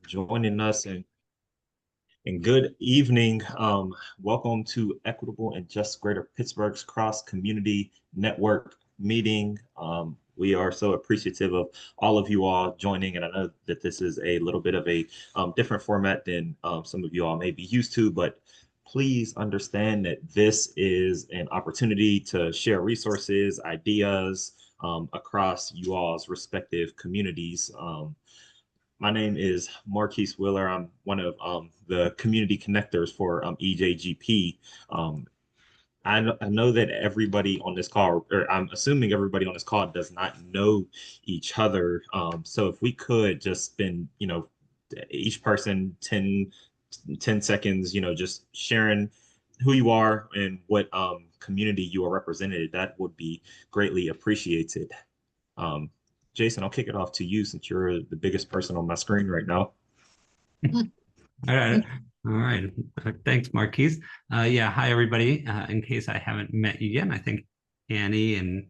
joining us and good evening. Welcome to Equitable and Just Greater Pittsburgh's Cross Community Network meeting. We are so appreciative of all of you all joining, and I know that this is a little bit of a different format than some of you all may be used to, but please understand that this is an opportunity to share resources, ideas across you all's respective communities. My name is Marquise Wheeler. I'm one of the community connectors for EJGP. I know that everybody on this call, or I'm assuming everybody on this call does not know each other. So if we could just spend, each person 10 seconds, just sharing who you are and what community you are represented, that would be greatly appreciated. Jason, I'll kick it off to you since you're the biggest person on my screen right now. All right. All right. Thanks, Marquise. Yeah. Hi, everybody. In case I haven't met you yet, I think Annie and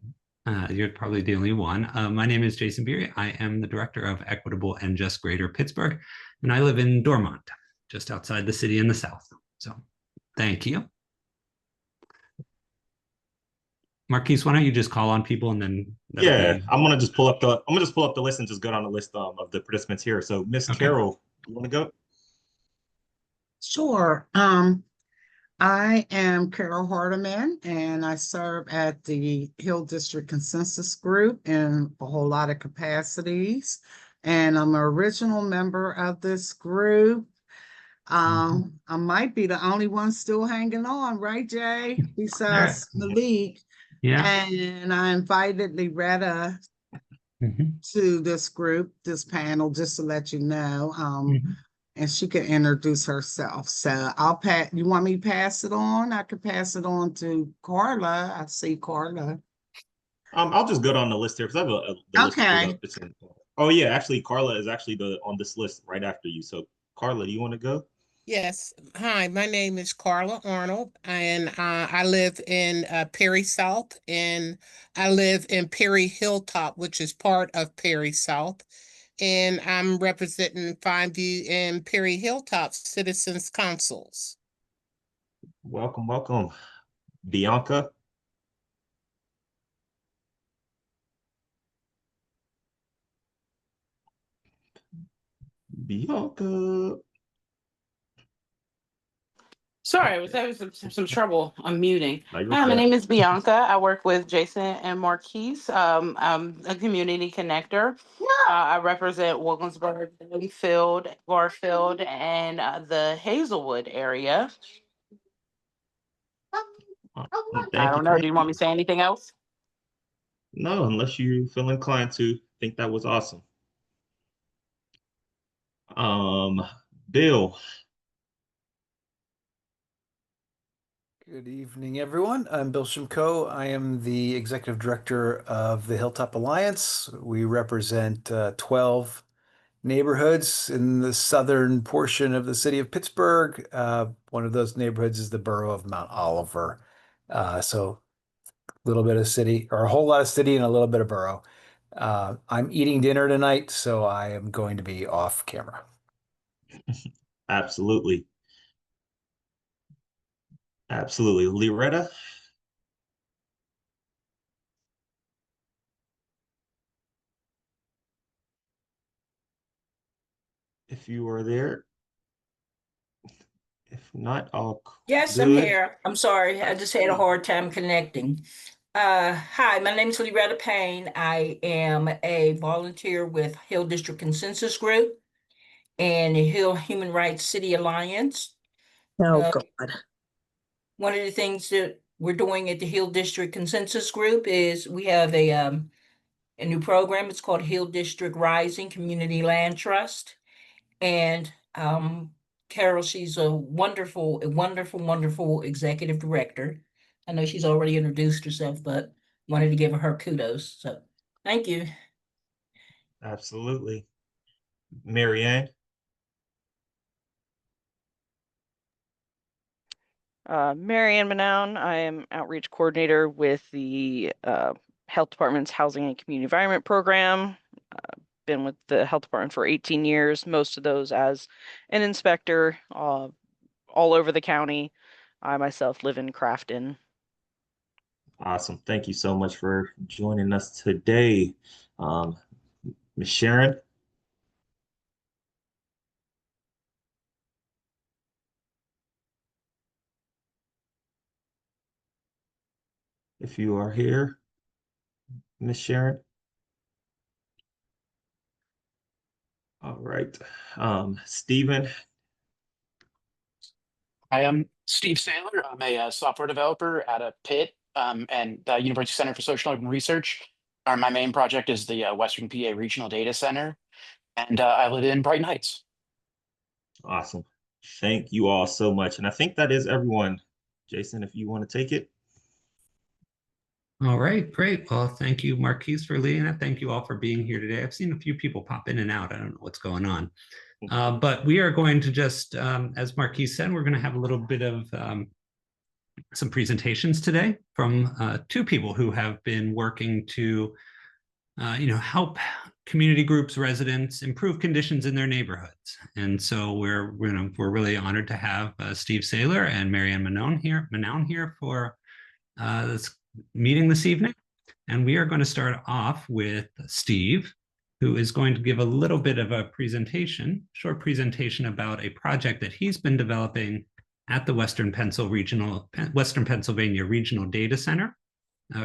you're probably the only one. My name is Jason Beery. I am the director of Equitable and Just Greater Pittsburgh, and I live in Dormont, just outside the city in the south. So thank you. Marquise, why don't you just call on people and then I'm gonna just pull up the list and just go down the list of the participants here. So Miss Carol, you want to go? Sure. I am Carol Hardiman, and I serve at the Hill District Consensus Group in a whole lot of capacities. And I'm an original member of this group. I might be the only one still hanging on, right, Jay? Besides Malik. Yeah. And I invited Loretta to this group, this panel, just to let you know. And she can introduce herself. So you want me to pass it on? I could pass it on to Carla. I see Carla. I'll just go down the list here because I have the list pulled up. Oh yeah, actually Carla is actually on this list right after you. So Carla, do you want to go? Yes. Hi, my name is Carla Arnold, and I live in Perry South, and I live in Perry Hilltop, which is part of Perry South. And I'm representing Fineview and Perry Hilltop Citizens Councils. Welcome, welcome. Bianca. Bianca. Sorry, I was having some trouble unmuting. Hi, my name is Bianca. I work with Jason and Marquise. I'm a community connector. I represent Wilkinsburg, Bloomfield, Garfield, and the Hazelwood area. I don't know. Do you want me to say anything else? No, unless you feel inclined to think that was awesome. Bill. Good evening, everyone. I'm Bill Shimko. I am the executive director of the Hilltop Alliance. We represent 12 neighborhoods in the southern portion of the city of Pittsburgh. One of those neighborhoods is the borough of Mount Oliver. So a little bit of city, or a whole lot of city and a little bit of borough. I'm eating dinner tonight, so I am going to be off camera. Absolutely. Absolutely. Loretta? If you are there. If not, Yes, I'm here. I'm sorry. I just had a hard time connecting. Hi, my name is Loretta Payne. I am a volunteer with Hill District Consensus Group and Hill Human Rights City Alliance. Oh, God. One of the things that we're doing at the Hill District Consensus Group is we have a new program. It's called Hill District Rising Community Land Trust. And Carol, she's a wonderful, wonderful executive director. I know she's already introduced herself, but wanted to give her kudos. So thank you. Absolutely. Maryann? Maryann Manown. I am outreach coordinator with the Health Department's Housing and Community Environment Program. been with the health department for 18 years, most of those as an inspector, all over the county. I myself live in Crafton. Awesome. Thank you so much for joining us today. Ms. Sharon. If you are here, Ms. Sharon. All right. Stephen. I am Steve Saylor. I'm a software developer at a PIT and the University Center for Social and Open Research. My main project is the Western PA Regional Data Center, and I live in Brighton Heights. Awesome. Thank you all so much. And I think that is everyone. Jason, if you want to take it. All right, great. Well, thank you, Marquise, for leading that. Thank you all for being here today. I've seen a few people pop in and out. I don't know what's going on. But we are going to just, as Marquise said, we're going to have a little bit of some presentations today from two people who have been working to, help community groups, residents improve conditions in their neighborhoods. And so we're really honored to have Steve Saylor and Maryann Manown here for this meeting this evening. And we are going to start off with Steve, who is going to give a little bit of a short presentation about a project that he's been developing at the Western Pennsylvania Regional Data Center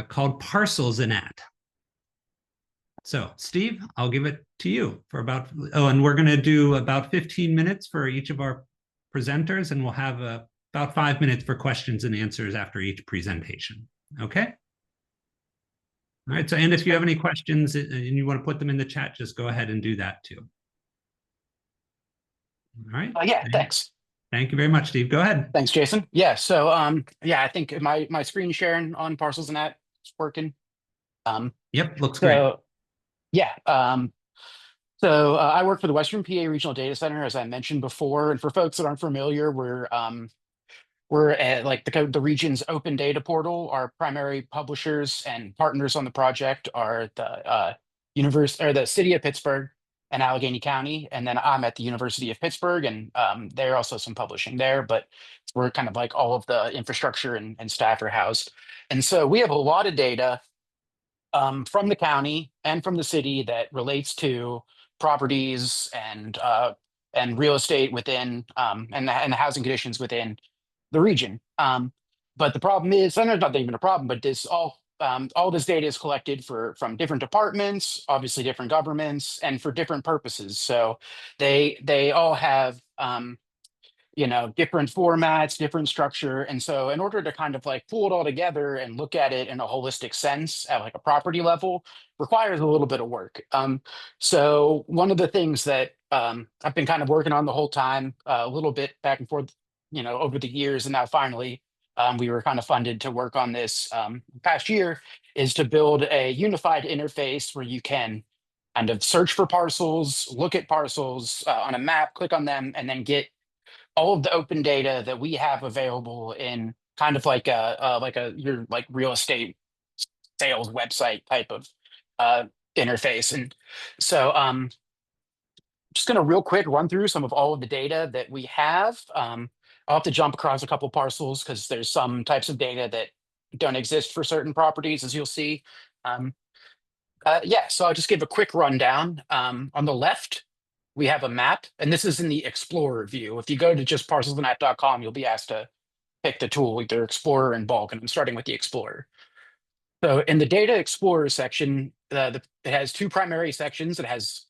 called Parcels and At. So Steve, I'll give it to you for and we're going to do about 15 minutes for each of our presenters, and we'll have about 5 minutes for questions and answers after each presentation. Okay? All right, so, and if you have any questions and you want to put them in the chat, just go ahead and do that too. All right. Yeah, thanks. Thank you very much, Steve. Go ahead. Thanks, Jason. Yeah, so I think my screen sharing on Parcels and At is working. Yep, looks great. Yeah. I work for the Western PA Regional Data Center, as I mentioned before. And for folks that aren't familiar, we're at like the region's open data portal. Our primary publishers and partners on the project are the the city of Pittsburgh and Allegheny County. And then I'm at the University of Pittsburgh, and there are also some publishing there, but we're kind of like all of the infrastructure and staff are housed. And so we have a lot of data from the county and from the city that relates to properties and real estate within and the housing conditions within the region. But the problem is, and there's not even a problem, but all this data is collected from different departments, obviously different governments, and for different purposes. So they all have different formats, different structure. And so in order to kind of like pull it all together and look at it in a holistic sense at like a property level requires a little bit of work. So one of the things that I've been kind of working on the whole time, a little bit back and forth, over the years, and now finally we were kind of funded to work on this past year, is to build a unified interface where you can kind of search for parcels, look at parcels on a map, click on them, and then get all of the open data that we have available in kind of like your real estate sales website type of interface. And so just going to real quick run through some of all of the data that we have. I'll have to jump across a couple parcels because there's some types of data that don't exist for certain properties, as you'll see. So I'll just give a quick rundown. On the left, we have a map, and this is in the Explorer view. If you go to just parcelsandat.com, you'll be asked to pick the tool, either Explorer and Bulk, and I'm starting with the Explorer. So in the Data Explorer section, it has two primary sections. It has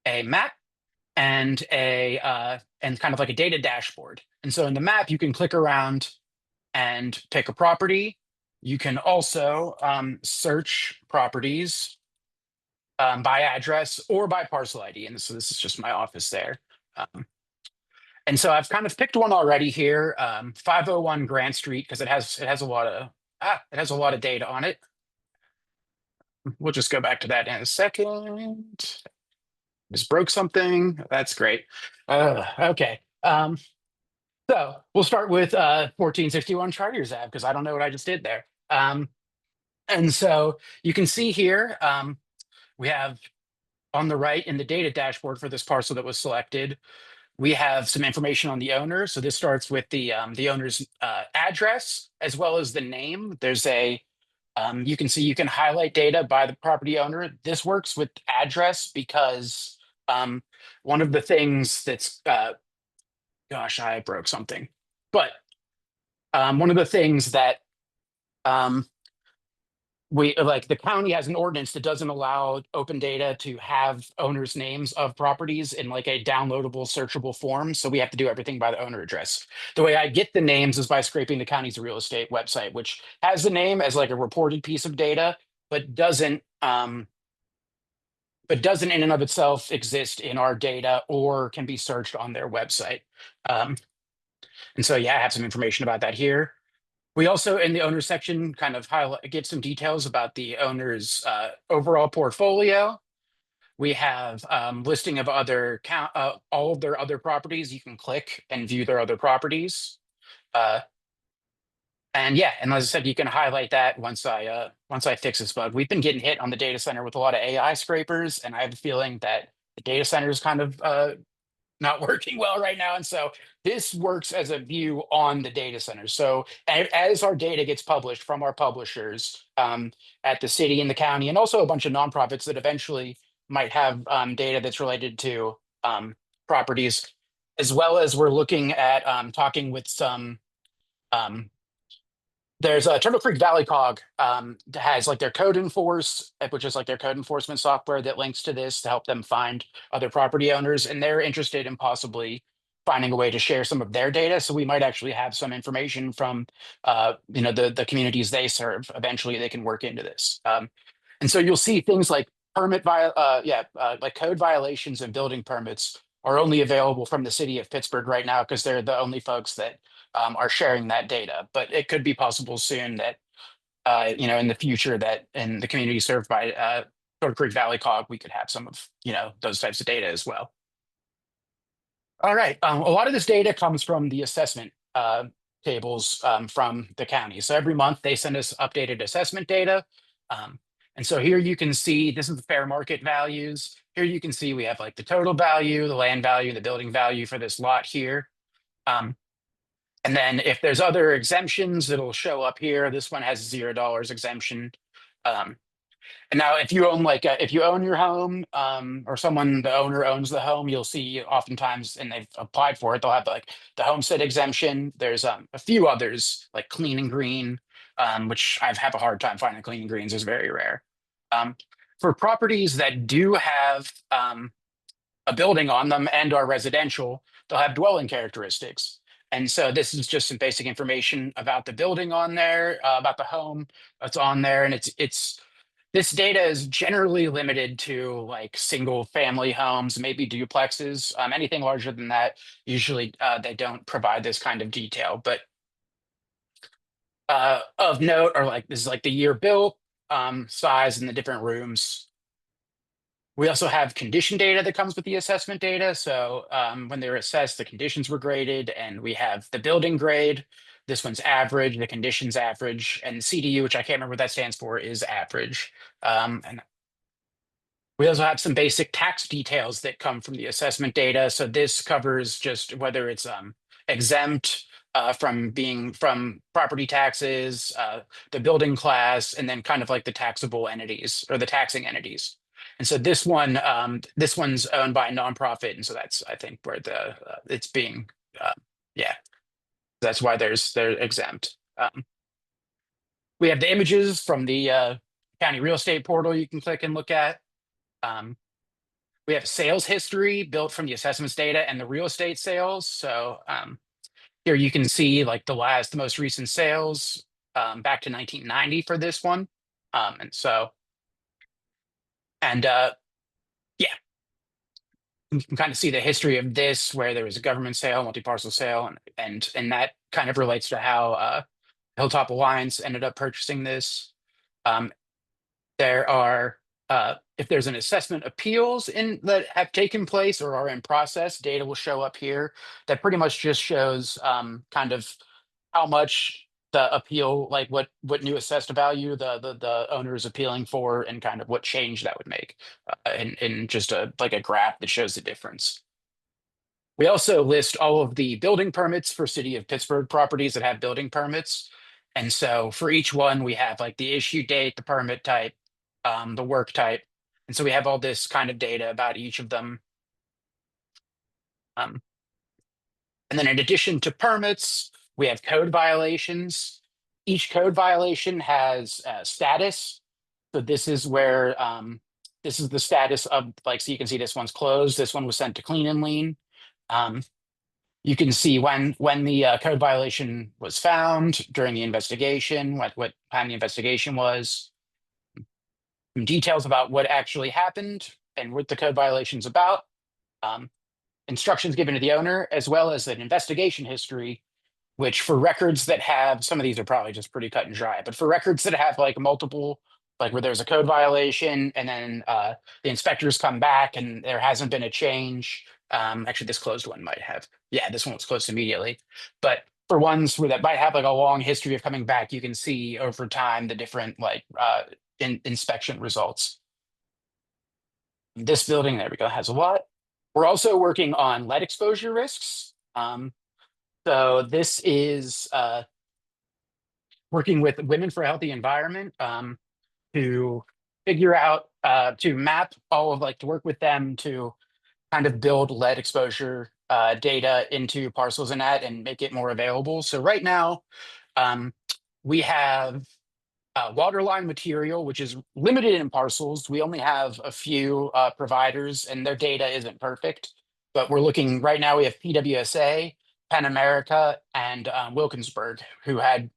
a map and and kind of like a data dashboard. And so in the map, you can click around and pick a property. You can also search properties by address or by parcel ID. And so this is just my office there. And so I've kind of picked one already here, 501 Grant Street, because it has a lot of data on it. We'll just go back to that in a second. Just broke something. That's great. Okay. So we'll start with 1461 Chartiers Ave, because I don't know what I just did there. And so you can see here, we have on the right in the data dashboard for this parcel that was selected, we have some information on the owner. So this starts with the owner's address as well as the name. There's a you can see you can highlight data by the property owner. This works with address because one of the things that's gosh, I broke something, but one of the things that we like the county has an ordinance that doesn't allow open data to have owners' names of properties in like a downloadable, searchable form. So we have to do everything by the owner address. The way I get the names is by scraping the county's real estate website, which has the name as like a reported piece of data, but doesn't in and of itself exist in our data or can be searched on their website. And so, yeah, I have some information about that here. We also, in the owner section, kind of get some details about the owner's overall portfolio. We have listing of other all of their other properties. You can click and view their other properties. And yeah, and as I said, you can highlight that once I fix this bug. We've been getting hit on the data center with a lot of AI scrapers, and I have a feeling that the data center is kind of not working well right now. And so this works as a view on the data center. So as our data gets published from our publishers at the city and the county, and also a bunch of nonprofits that eventually might have data that's related to properties, as well as we're looking at talking with some there's a Turtle Creek Valley Cog that has like their code enforce, which is like their code enforcement software that links to this to help them find other property owners. And they're interested in possibly finding a way to share some of their data. So we might actually have some information from, the communities they serve. Eventually they can work into this. And so you'll see things like like code violations and building permits are only available from the city of Pittsburgh right now because they're the only folks that are sharing that data. But it could be possible soon that, in the future that in the community served by Turtle Creek Valley Cog, we could have some of, those types of data as well. All right. A lot of this data comes from the assessment tables from the county. So every month they send us updated assessment data. And so here you can see, this is the fair market values. Here you can see we have like the total value, the land value, the building value for this lot here. And then if there's other exemptions, it'll show up here. This one has $0 exemption. And now if you own if you own your home or the owner owns the home, you'll see oftentimes, and they've applied for it, they'll have like the homestead exemption. There's a few others like clean and green, which I have a hard time finding. Clean and greens is very rare. For properties that do have a building on them and are residential, they'll have dwelling characteristics. And so this is just some basic information about the building on there, about the home that's on there. And this data is generally limited to like single family homes, maybe duplexes. Anything larger than that, usually they don't provide this kind of detail. But of note are like, this is like the year built, size, and the different rooms. We also have condition data that comes with the assessment data. So when they were assessed, the conditions were graded, and we have the building grade. This one's average, the conditions average, and CDU, which I can't remember what that stands for, is average. And we also have some basic tax details that come from the assessment data. So this covers just whether it's exempt from property taxes, the building class, and then kind of like the taxable entities or the taxing entities. And so this one's owned by a nonprofit, and so that's, I think, where it's being that's why they're exempt. We have the images from the county real estate portal you can click and look at. We have sales history built from the assessments data and the real estate sales. So here you can see like the most recent sales back to 1990 for this one. You can kind of see the history of this, where there was a government sale, multi-parcel sale, and that kind of relates to how Hilltop Alliance ended up purchasing this. There are, if there's an assessment appeals that have taken place or are in process, data will show up here. That pretty much just shows kind of how much the appeal, like what new assessed value the owner is appealing for, and kind of what change that would make, in just like a graph that shows the difference. We also list all of the building permits for City of Pittsburgh properties that have building permits. And so for each one, we have like the issue date, the permit type, the work type. And so we have all this kind of data about each of them. And then in addition to permits, we have code violations. Each code violation has status. So this is where, this is the status of, like, so you can see this one's closed. This one was sent to clean and lean. You can see when the code violation was found during the investigation, what time the investigation was, some details about what actually happened and what the code violation is about, instructions given to the owner, as well as an investigation history, which for records that have, some of these are probably just pretty cut and dry, but for records that have like multiple, like where there's a code violation and then the inspectors come back and there hasn't been a change. Actually, this closed one might have. Yeah, this one was closed immediately. But for ones where that might have like a long history of coming back, you can see over time the different like inspection results. This building, there we go, has a lot. We're also working on lead exposure risks. So this is working with Women for a Healthy Environment to figure out, to map all of, like, to work with them to kind of build lead exposure data into parcels and that and make it more available. So right now, we have waterline material, which is limited in parcels. We only have a few providers and their data isn't perfect, but we're looking right now, we have PWSA, Pan America, and Wilkinsburg, who had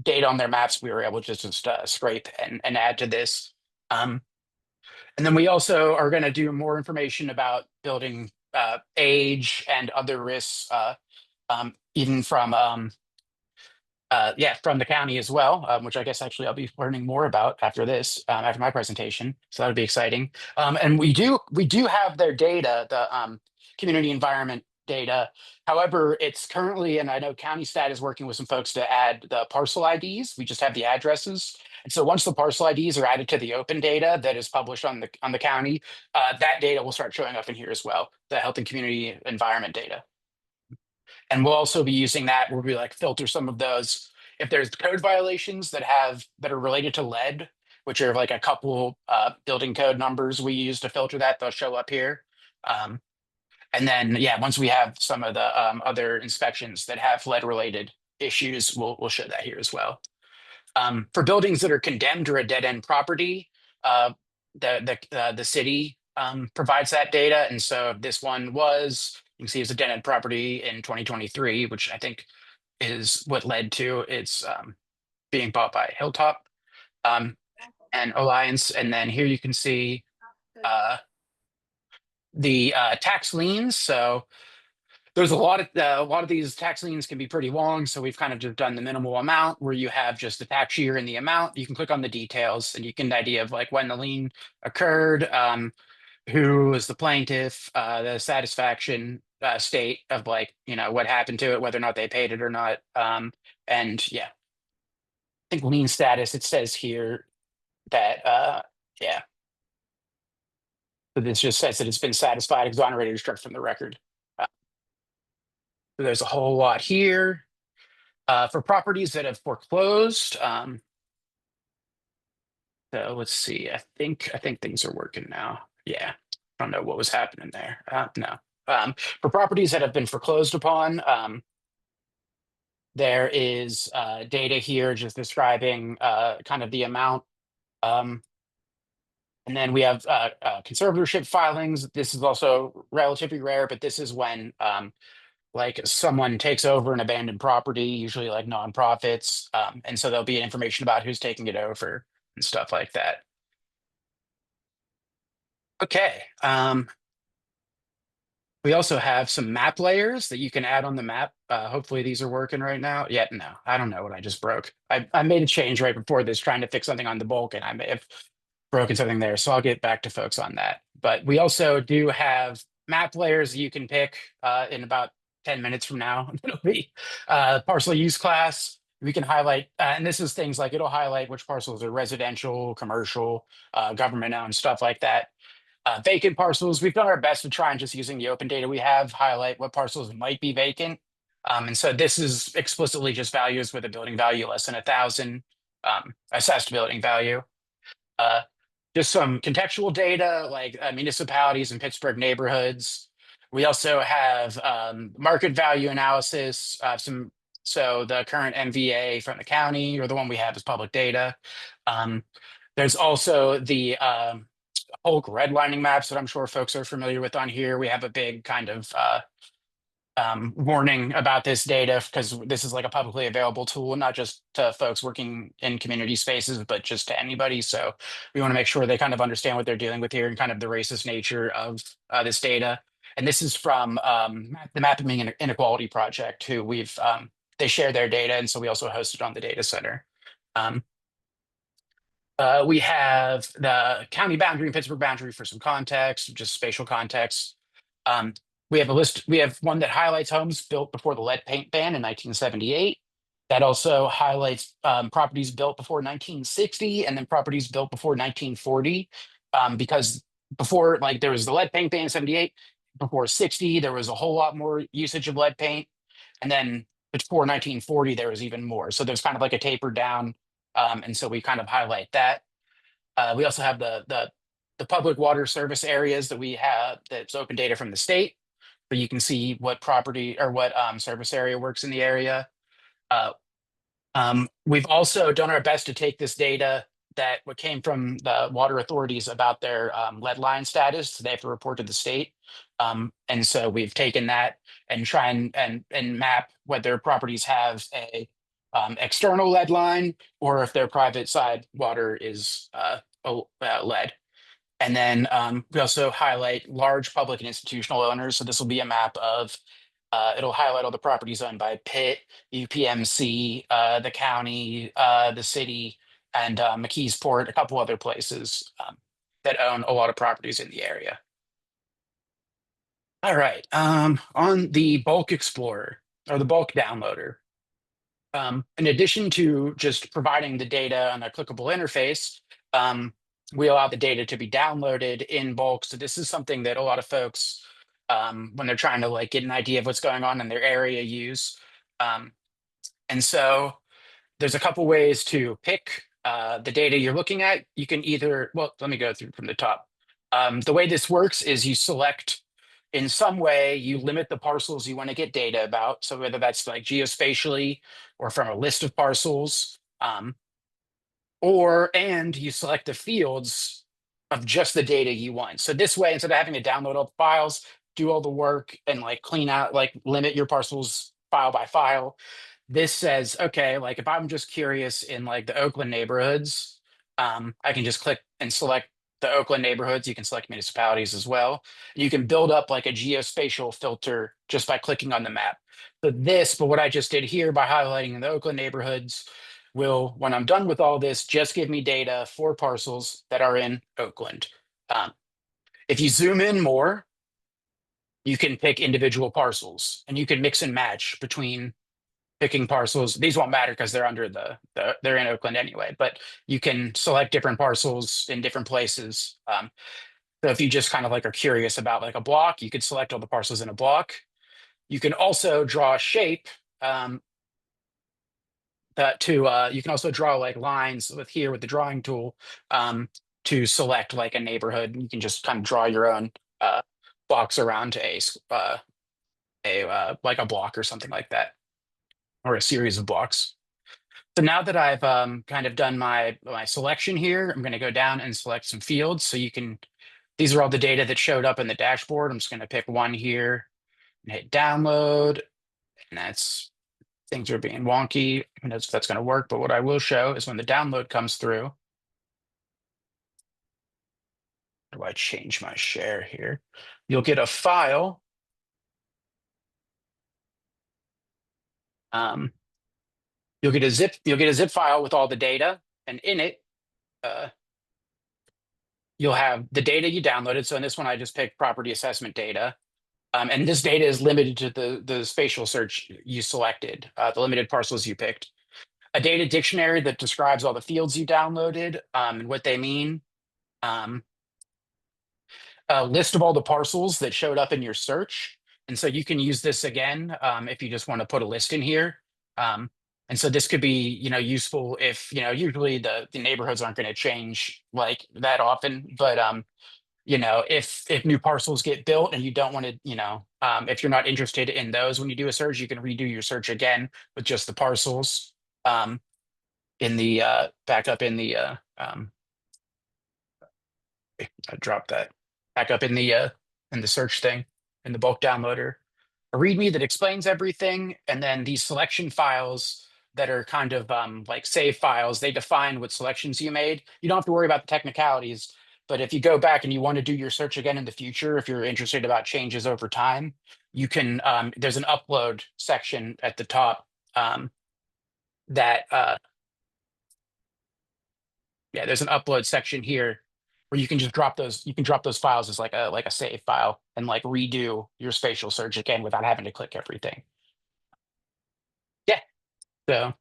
data on their maps we were able to just scrape and add to this. And then we also are going to do more information about building age and other risks, even from from the county as well, which I guess actually I'll be learning more about after this, after my presentation. So that'll be exciting. And we do have their data, the community environment data. However, it's currently, and I know County Stat is working with some folks to add the parcel IDs. We just have the addresses. And so once the parcel IDs are added to the open data that is published on the county, that data will start showing up in here as well, the health and community environment data. And we'll also be using that where we like filter some of those. If there's code violations that are related to lead, which are like a couple building code numbers we use to filter that, they'll show up here. And then, yeah, once we have some of the other inspections that have lead related issues, we'll show that here as well. For buildings that are condemned or a dead end property, the city provides that data. And so this one was, you can see it's a dead end property in 2023, which I think is what led to its being bought by Hilltop and Alliance. And then here you can see the tax liens. So there's a lot of these tax liens can be pretty long. So we've kind of just done the minimal amount where you have just the tax year and the amount. You can click on the details and you can get an idea of like when the lien occurred, who is the plaintiff, the satisfaction state of like, you know, what happened to it, whether or not they paid it or not. And yeah, I think lien status, it says here that, yeah. So this just says that it's been satisfied, exonerated, or struck from the record. So there's a whole lot here. For properties that have foreclosed, so let's see, I think things are working now. Yeah, I don't know what was happening there. No. For properties that have been foreclosed upon, there is data here just describing kind of the amount. And then we have conservatorship filings. This is also relatively rare, but this is when like someone takes over an abandoned property, usually like nonprofits. And so there'll be information about who's taking it over and stuff like that. Okay. We also have some map layers that you can add on the map. Hopefully these are working right now. Yeah, no, I don't know what I just broke. I made a change right before this trying to fix something on the bulk and I may have broken something there. So I'll get back to folks on that. But we also do have map layers that you can pick in about 10 minutes from now. It'll be parcel use class, we can highlight, and this is things like it'll highlight which parcels are residential, commercial, government owned, stuff like that. Vacant parcels, we've done our best to try and just using the open data we have, highlight what parcels might be vacant. And so this is explicitly just values with a building value less than 1,000, assessed building value. Just some contextual data like municipalities and Pittsburgh neighborhoods. We also have market value analysis, so the current MVA from the county, or the one we have is public data. There's also the Hulk redlining maps that I'm sure folks are familiar with on here. We have a big kind of warning about this data because this is like a publicly available tool, not just to folks working in community spaces, but just to anybody. So we want to make sure they kind of understand what they're dealing with here and kind of the racist nature of this data. And this is from the Mapping and Inequality Project, who they share their data, and so we also host it on the data center. We have the county boundary and Pittsburgh boundary for some context, just spatial context. We have a list. We have one that highlights homes built before the lead paint ban in 1978. That also highlights properties built before 1960 and then properties built before 1940. Because before, like, there was the lead paint ban in 78. Before 60, there was a whole lot more usage of lead paint. And then before 1940, there was even more. So there's kind of like a taper down. And so we kind of highlight that. We also have the public water service areas that we have that's open data from the state. So you can see what property or what service area works in the area. We've also done our best to take this data that what came from the water authorities about their lead line status. They have to report to the state. And so we've taken that and try and map whether properties have a external lead line or if their private side water is lead. And then we also highlight large public and institutional owners. So this will be a map of, it'll highlight all the properties owned by Pitt, UPMC, the county, the city, and McKeesport, a couple other places that own a lot of properties in the area. All right, on the bulk explorer or the bulk downloader, in addition to just providing the data on a clickable interface, we allow the data to be downloaded in bulk. So this is something that a lot of folks, when they're trying to like get an idea of what's going on in their area, use. And so there's a couple ways to pick the data you're looking at. You can either, well, let me go through from the top. The way this works is you select, in some way, you limit the parcels you want to get data about. So whether that's like geospatially or from a list of parcels, and you select the fields of just the data you want. So this way, instead of having to download all the files, do all the work and like clean out, like limit your parcels file by file, this says, okay, like if I'm just curious in like the Oakland neighborhoods, I can just click and select the Oakland neighborhoods. You can select municipalities as well. You can build up like a geospatial filter just by clicking on the map. So but what I just did here by highlighting the Oakland neighborhoods will, when I'm done with all this, just give me data for parcels that are in Oakland. If you zoom in more, you can pick individual parcels and you can mix and match between picking parcels. These won't matter because they're under they're in Oakland anyway, but you can select different parcels in different places. So if you just kind of like are curious about like a block, you could select all the parcels in a block. You can also draw a shape you can also draw like lines with the drawing tool to select like a neighborhood. You can just kind of draw your own blocks around like a block or something like that, or a series of blocks. So now that I've kind of done my selection here, I'm going to go down and select some fields. So these are all the data that showed up in the dashboard. I'm just going to pick one here and hit download, and things are being wonky. Who knows if that's going to work, but what I will show is when the download comes through. How do I change my share here? You'll get a file. You'll get a zip file with all the data, and in it, you'll have the data you downloaded. So in this one, I just picked property assessment data. And this data is limited to the spatial search you selected, the limited parcels you picked. a data dictionary that describes all the fields you downloaded and what they mean. A list of all the parcels that showed up in your search. And so you can use this again if you just want to put a list in here. And so this could be, useful if, usually the neighborhoods aren't going to change like that often. But, if new parcels get built and you don't want to, if you're not interested in those when you do a search, you can redo your search again with just the parcels in the back up in the I dropped that back up in the search thing in the bulk downloader. A README that explains everything, and then these selection files that are kind of like save files. They define what selections you made. You don't have to worry about the technicalities, but if you go back and you want to do your search again in the future, if you're interested about changes over time, you can. There's an upload section at the top that yeah, there's an upload section here where you can just drop those. You can drop those files as like a save file and like redo your spatial search again without having to click everything. Yeah. So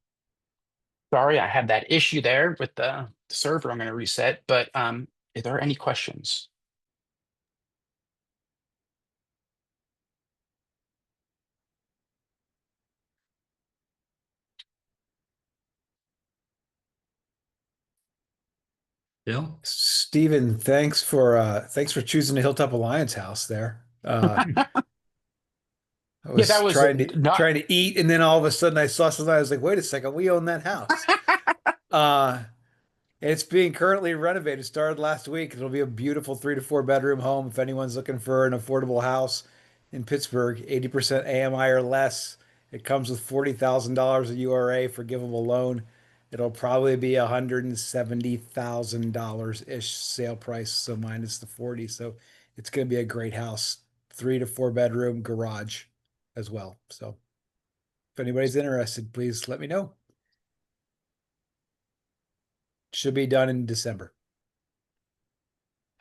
sorry, I had that issue there with the server. I'm going to reset. But are there any questions? Bill? Stephen, thanks for choosing the Hilltop Alliance house there. I was, that was trying not to eat, and then all of a sudden I saw something. I was like, "Wait a second, we own that house." It's being currently renovated. Started last week. It'll be a beautiful 3 to 4 bedroom home. If anyone's looking for an affordable house in Pittsburgh, 80% AMI or less. It comes with $40,000 a URA forgivable loan. It'll probably be $170,000 ish sale price, so minus the 40. So it's going to be a great house. 3 to 4 bedroom garage as well. So if anybody's interested, please let me know. Should be done in December.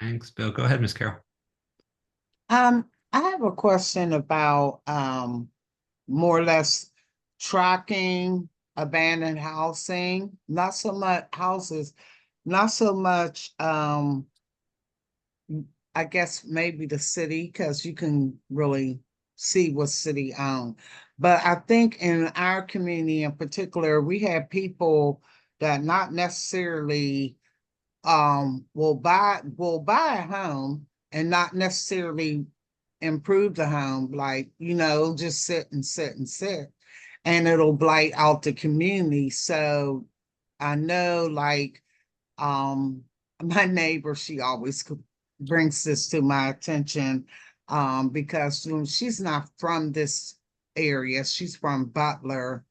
Thanks, Bill. Go ahead, Miss Carol. I have a question about more or less tracking abandoned housing, not so much houses, not so much I guess maybe the city, because you can really see what city owned. But I think in our community in particular, we have people that not necessarily will buy a home and not necessarily improve the home, like, just sit and sit and sit, and it'll blight out the community. So I know, like, my neighbor, she always brings this to my attention, because she's not from this area, she's from Butler,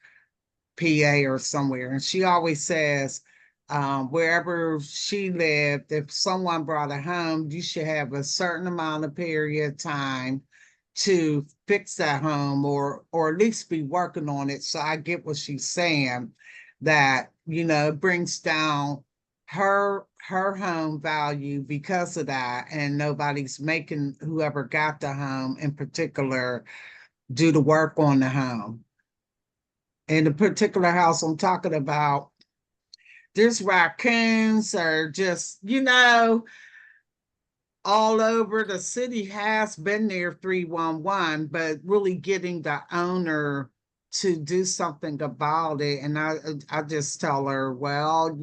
PA or somewhere, and she always says, wherever she lived, if someone brought a home, you should have a certain amount of period of time to fix that home, or at least be working on it. So I get what she's saying, that it brings down her home value because of that, and nobody's making whoever got the home in particular do the work on the home. In the particular house I'm talking about, there's raccoons, or just, all over. The city has been there 311, but really getting the owner to do something about it. And I just tell her, well,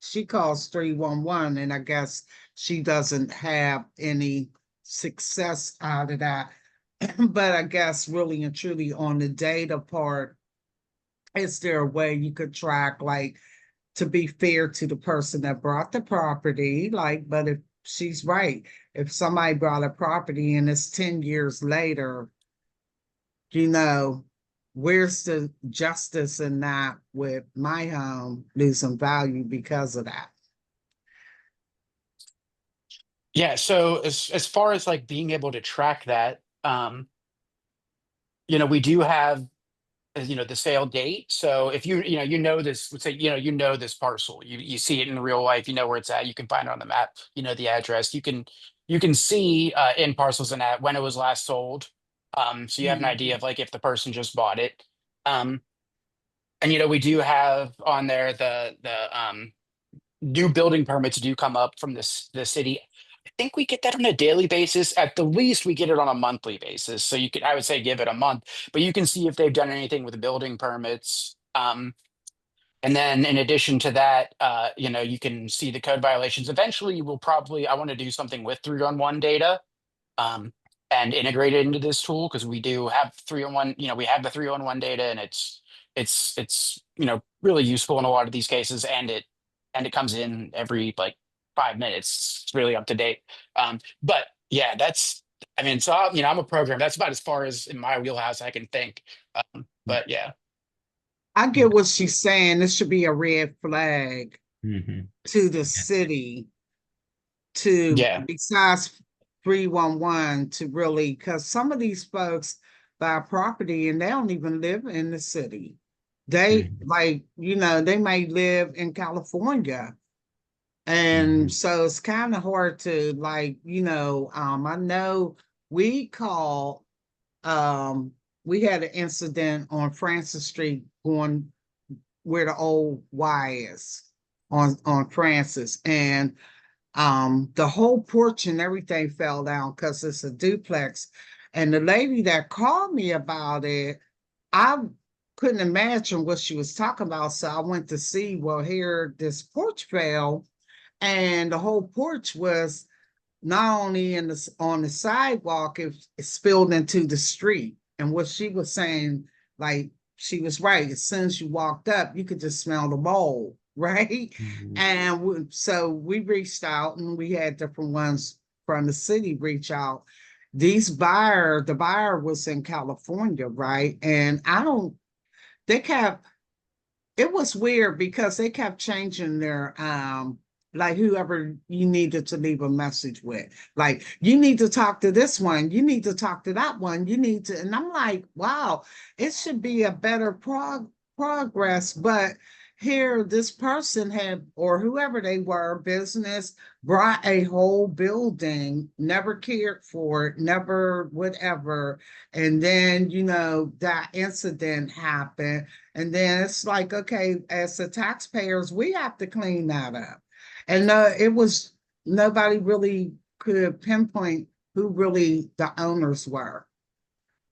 she calls 311, and I guess she doesn't have any success out of that. But I guess really and truly on the data part, is there a way you could track, like, to be fair to the person that brought the property, like, but if she's right, if somebody brought a property and it's 10 years later, where's the justice in that with my home losing value because of that? Yeah, so as far as like being able to track that, we do have the sale date. So if this, let's say this parcel, you see it in real life, where it's at, you can find it on the map, the address, you can see in parcels and at when it was last sold. So you have an idea of like if the person just bought it. And we do have on there the new building permits do come up from the city. I think we get that on a daily basis. At the least, we get it on a monthly basis. So I would say give it a month, but you can see if they've done anything with the building permits. And then in addition to that, you can see the code violations. Eventually, I want to do something with 311 data and integrate it into this tool, because we do have 311, we have the 311 data, and it's really useful in a lot of these cases, and it comes in every like 5 minutes. It's really up to date. But yeah, so I'm a programmer. That's about as far as in my wheelhouse I can think. But yeah. I get what she's saying. This should be a red flag Mhm. to the city to, Yeah. besides 311, to really, because some of these folks buy property and they don't even live in the city. They they may live in California. And so it's kind of hard to I know we call, we had an incident on Francis Street going where the old Y is on Francis, and the whole porch and everything fell down because it's a duplex. And the lady that called me about it, I couldn't imagine what she was talking about. So I went to see, well, here this porch fell, and the whole porch was not only on the sidewalk, it spilled into the street. And what she was saying, like, she was right. As soon as you walked up, you could just smell the mold, right? And so we reached out, and we had different ones from the city reach out. The buyer was in California, right? And it was weird because they kept changing their like whoever you needed to leave a message with. Like, you need to talk to this one, you need to talk to that one, you need to, and I'm like, wow, it should be a better progress. But here, this person had, or whoever they were, business, brought a whole building, never cared for it, never whatever. And then, that incident happened. And then it's like, okay, as the taxpayers, we have to clean that up. And nobody really could pinpoint who really the owners were.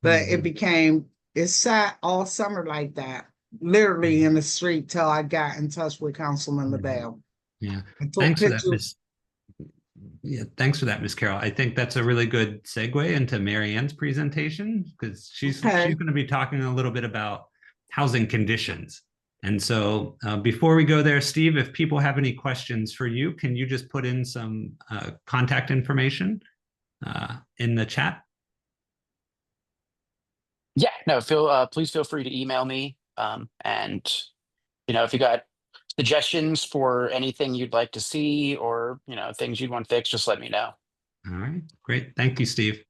But it sat all summer like that, literally in the street, till I got in touch with Councilman LaBelle. Yeah. Thanks for that, Miss. Yeah, thanks for that, Miss Carol. I think that's a really good segue into Maryann's presentation, because she's going to be talking a little bit about housing conditions. And so before we go there, Steve, if people have any questions for you, can you just put in some contact information in the chat? Yeah, no, please feel free to email me. And if you got suggestions for anything you'd like to see, or things you'd want fixed, just let me know. All right, great. Thank you, Steve.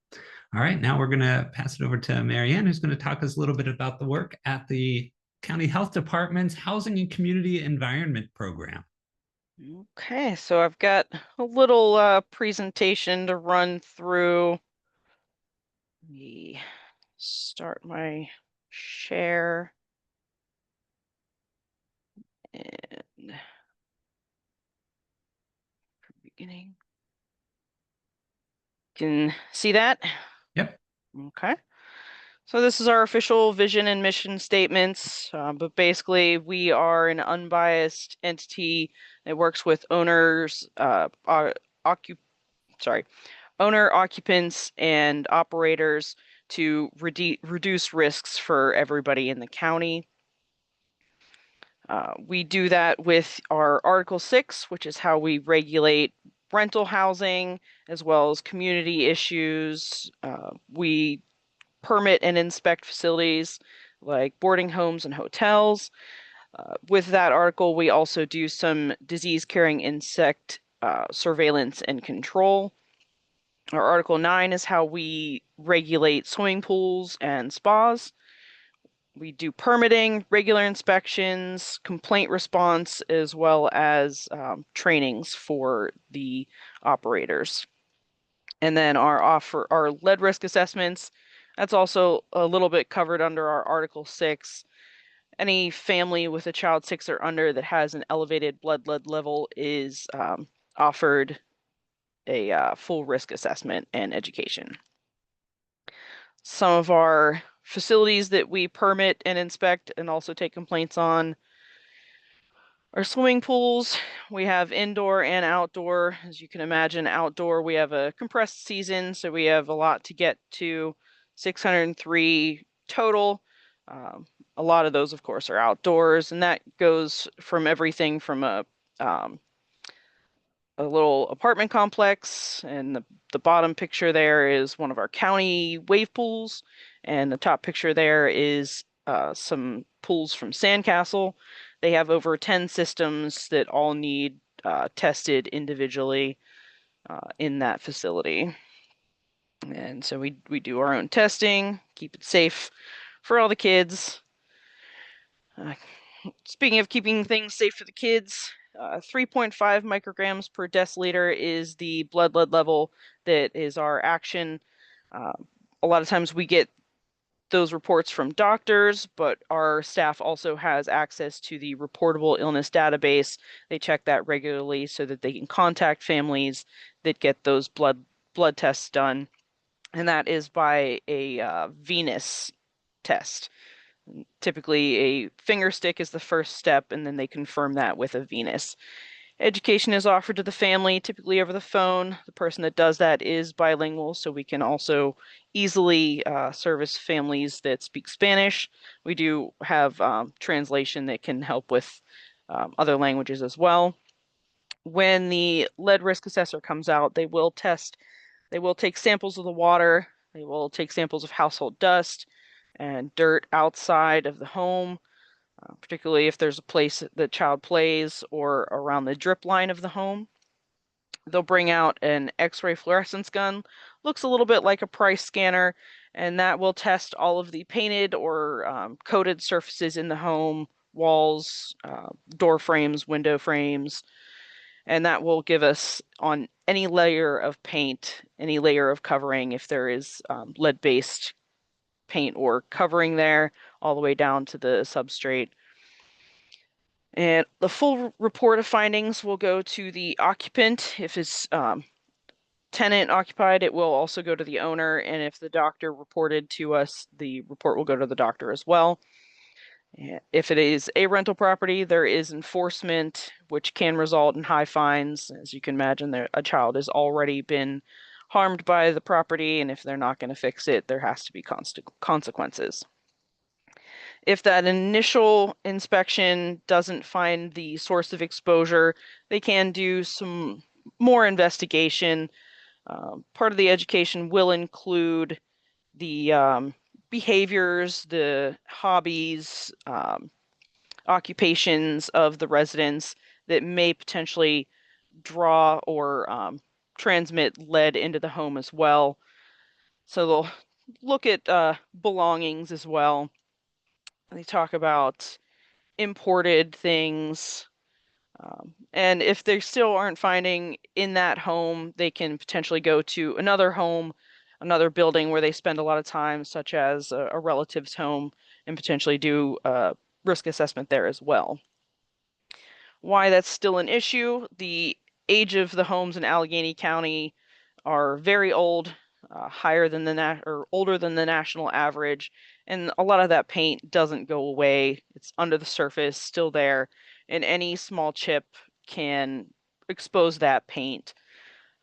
All right, now we're going to pass it over to Maryann, who's going to talk us a little bit about the work at the County Health Department's Housing and Community Environment Program. Okay, so I've got a little presentation to run through. Let me start my share. And beginning. Can see that? Yep. Okay. So this is our official vision and mission statements, but basically we are an unbiased entity that works with owners, owner, occupants, and operators to reduce risks for everybody in the county. We do that with our Article 6, which is how we regulate rental housing, as well as community issues. We permit and inspect facilities like boarding homes and hotels. With that article, we also do some disease-carrying insect surveillance and control. Our Article 9 is how we regulate swimming pools and spas. We do permitting, regular inspections, complaint response, as well as trainings for the operators. And then our lead risk assessments, that's also a little bit covered under our Article 6. Any family with a child 6 or under that has an elevated blood lead level is offered a full risk assessment and education. Some of our facilities that we permit and inspect and also take complaints on are swimming pools. We have indoor and outdoor. As you can imagine, outdoor, we have a compressed season, so we have a lot to get to, 603 total. A lot of those, of course, are outdoors, and that goes from everything from a little apartment complex, and the bottom picture there is one of our county wave pools, and the top picture there is some pools from Sandcastle. They have over 10 systems that all need tested individually in that facility. And so we do our own testing, keep it safe for all the kids. Speaking of keeping things safe for the kids, 3.5 micrograms per deciliter is the blood lead level that is our action. A lot of times we get those reports from doctors, but our staff also has access to the reportable illness database. They check that regularly so that they can contact families that get those blood tests done. And that is by a venous test. Typically, a finger stick is the first step, and then they confirm that with a venous. Education is offered to the family, typically over the phone. The person that does that is bilingual, so we can also easily service families that speak Spanish. We do have translation that can help with other languages as well. When the lead risk assessor comes out, they will take samples of the water, they will take samples of household dust and dirt outside of the home, particularly if there's a place the child plays or around the drip line of the home. They'll bring out an X-ray fluorescence gun, looks a little bit like a price scanner, and that will test all of the painted or coated surfaces in the home, walls, door frames, window frames, and that will give us on any layer of paint, any layer of covering, if there is lead-based paint or covering there, all the way down to the substrate. And the full report of findings will go to the occupant. If it's tenant occupied, it will also go to the owner. And if the doctor reported to us, the report will go to the doctor as well. If it is a rental property, there is enforcement, which can result in high fines. As you can imagine, a child has already been harmed by the property, and if they're not going to fix it, there has to be consequences. If that initial inspection doesn't find the source of exposure, they can do some more investigation. Part of the education will include the behaviors, the hobbies, occupations of the residents that may potentially draw or transmit lead into the home as well. So they'll look at belongings as well. They talk about imported things. And if they still aren't finding in that home, they can potentially go to another home, another building where they spend a lot of time, such as a relative's home, and potentially do a risk assessment there as well. Why that's still an issue, the age of the homes in Allegheny County are very old, higher than or older than the national average, and a lot of that paint doesn't go away. It's under the surface, still there, and any small chip can expose that paint.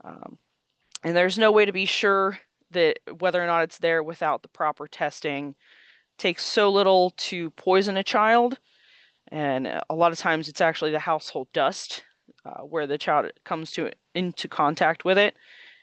And there's no way to be sure that whether or not it's there without the proper testing. It takes so little to poison a child, and a lot of times it's actually the household dust where the child comes into contact with it.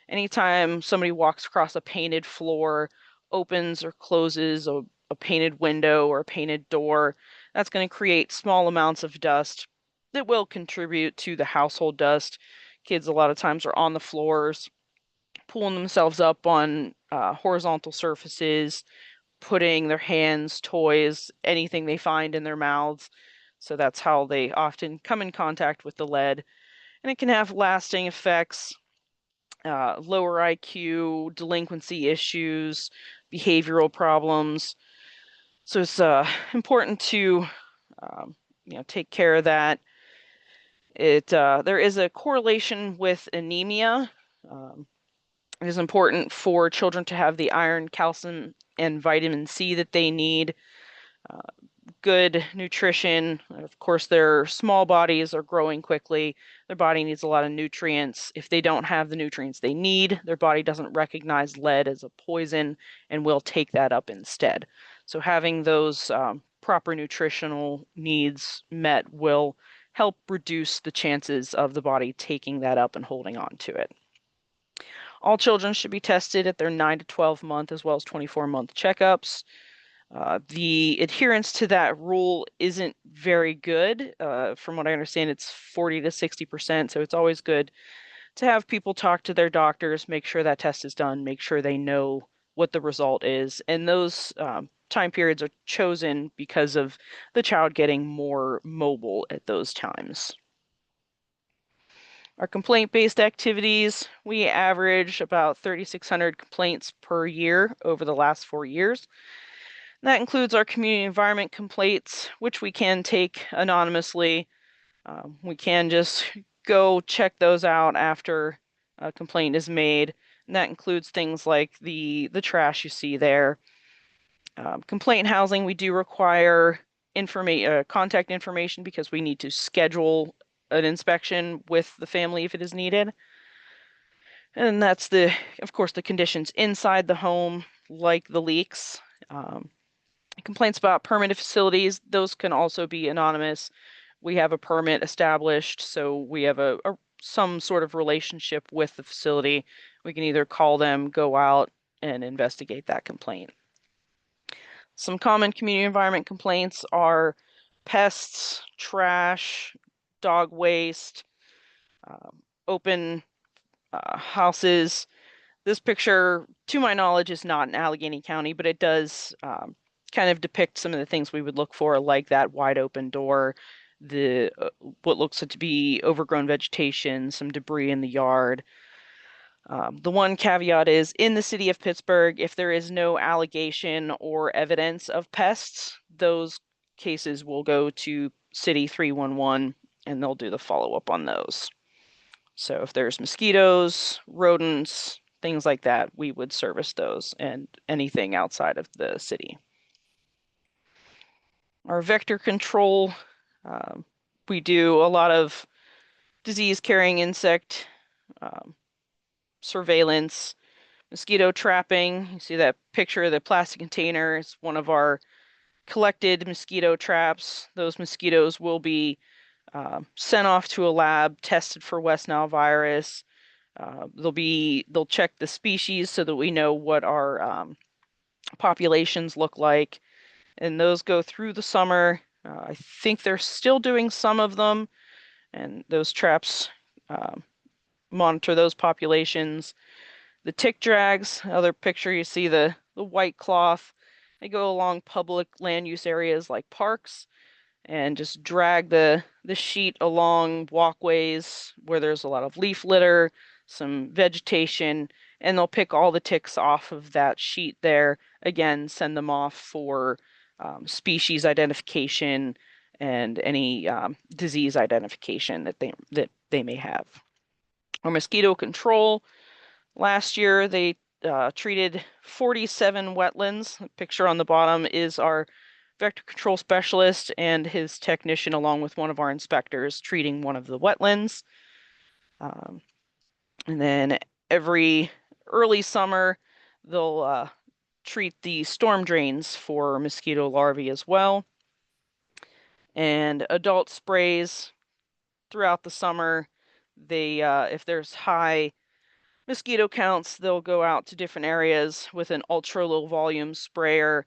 Anytime somebody walks across a painted floor, opens or closes a painted window or a painted door, that's going to create small amounts of dust that will contribute to the household dust. Kids a lot of times are on the floors, pulling themselves up on horizontal surfaces, putting their hands, toys, anything they find in their mouths. So that's how they often come in contact with the lead. And it can have lasting effects, lower IQ, delinquency issues, behavioral problems. So it's important to take care of that. There is a correlation with anemia. It is important for children to have the iron, calcium, and vitamin C that they need. Good nutrition. Of course, their small bodies are growing quickly. Their body needs a lot of nutrients. If they don't have the nutrients they need, their body doesn't recognize lead as a poison and will take that up instead. So having those proper nutritional needs met will help reduce the chances of the body taking that up and holding on to it. All children should be tested at their 9 to 12 month as well as 24-month checkups. The adherence to that rule isn't very good. From what I understand, it's 40 to 60%. So it's always good to have people talk to their doctors, make sure that test is done, make sure they know what the result is. And those time periods are chosen because of the child getting more mobile at those times. Our complaint-based activities, we average about 3,600 complaints per year over the last 4 years. That includes our community environment complaints, which we can take anonymously. We can just go check those out after a complaint is made. And that includes things like the trash you see there. Complaint housing, we do require contact information because we need to schedule an inspection with the family if it is needed. And that's of course, the conditions inside the home, like the leaks. Complaints about permitted facilities, those can also be anonymous. We have a permit established, so we have some sort of relationship with the facility. We can either call them, go out, and investigate that complaint. Some common community environment complaints are pests, trash, dog waste, open houses. This picture, to my knowledge, is not in Allegheny County, but it does kind of depict some of the things we would look for, like that wide open door, what looks to be overgrown vegetation, some debris in the yard. The one caveat is, in the city of Pittsburgh, if there is no allegation or evidence of pests, those cases will go to City 311 and they'll do the follow-up on those. So if there's mosquitoes, rodents, things like that, we would service those and anything outside of the city. Our vector control, we do a lot of disease-carrying insect surveillance, mosquito trapping. You see that picture of the plastic container. It's one of our collected mosquito traps. Those mosquitoes will be sent off to a lab, tested for West Nile virus. They'll check the species so that we know what our populations look like. And those go through the summer. I think they're still doing some of them, and those traps monitor those populations. The tick drags, other picture, you see the white cloth. They go along public land use areas like parks and just drag the sheet along walkways where there's a lot of leaf litter, some vegetation, and they'll pick all the ticks off of that sheet there. Again, send them off for species identification and any disease identification that they may have. Or mosquito control. Last year, they treated 47 wetlands. The picture on the bottom is our vector control specialist and his technician, along with one of our inspectors, treating one of the wetlands. And then every early summer, they'll treat the storm drains for mosquito larvae as well. And adult sprays throughout the summer. If there's high mosquito counts, they'll go out to different areas with an ultra low volume sprayer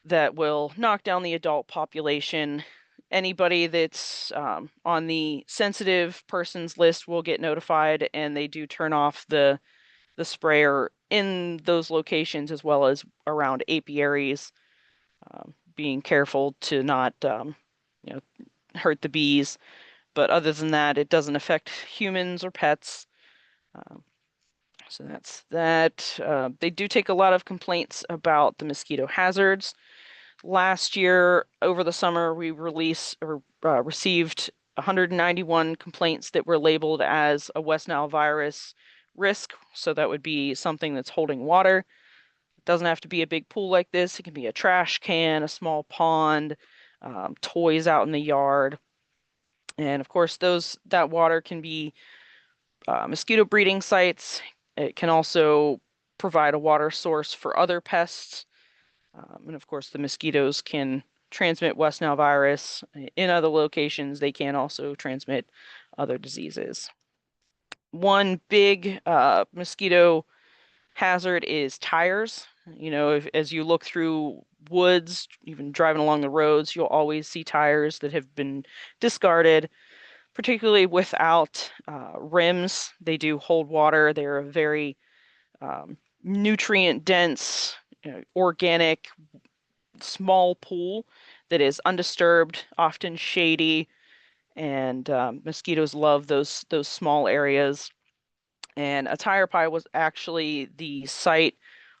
that will knock down the adult population. Anybody that's on the sensitive persons list will get notified, and they do turn off the sprayer in those locations as well as around apiaries, being careful to not hurt the bees. But other than that, it doesn't affect humans or pets. So that's that. They do take a lot of complaints about the mosquito hazards. Last year, over the summer, we received 191 complaints that were labeled as a West Nile virus risk. So that would be something that's holding water. It doesn't have to be a big pool like this. It can be a trash can, a small pond, toys out in the yard. And of course, that water can be mosquito breeding sites. It can also provide a water source for other pests. And of course, the mosquitoes can transmit West Nile virus. In other locations, they can also transmit other diseases. One big mosquito hazard is tires. You know, as you look through woods, even driving along the roads, you'll always see tires that have been discarded, particularly without rims. They do hold water. They're a very nutrient dense, organic, small pool that is undisturbed, often shady, and mosquitoes love those small areas. And a tire pile was actually the site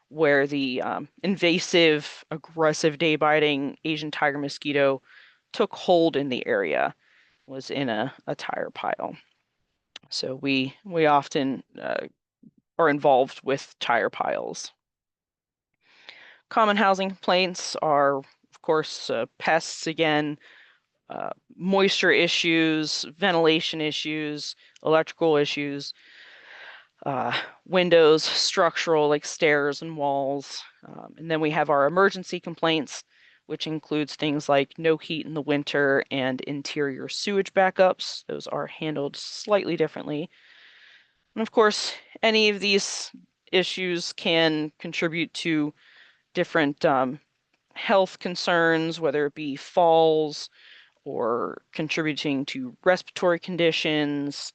where the invasive, aggressive, day-biting Asian tiger mosquito took hold in the area, was in a tire pile. So we often are involved with tire piles. Common housing complaints are, of course, pests again, moisture issues, ventilation issues, electrical issues, windows, structural, like stairs and walls. And then we have our emergency complaints, which includes things like no heat in the winter and interior sewage backups. Those are handled slightly differently. And of course, any of these issues can contribute to different health concerns, whether it be falls or contributing to respiratory conditions.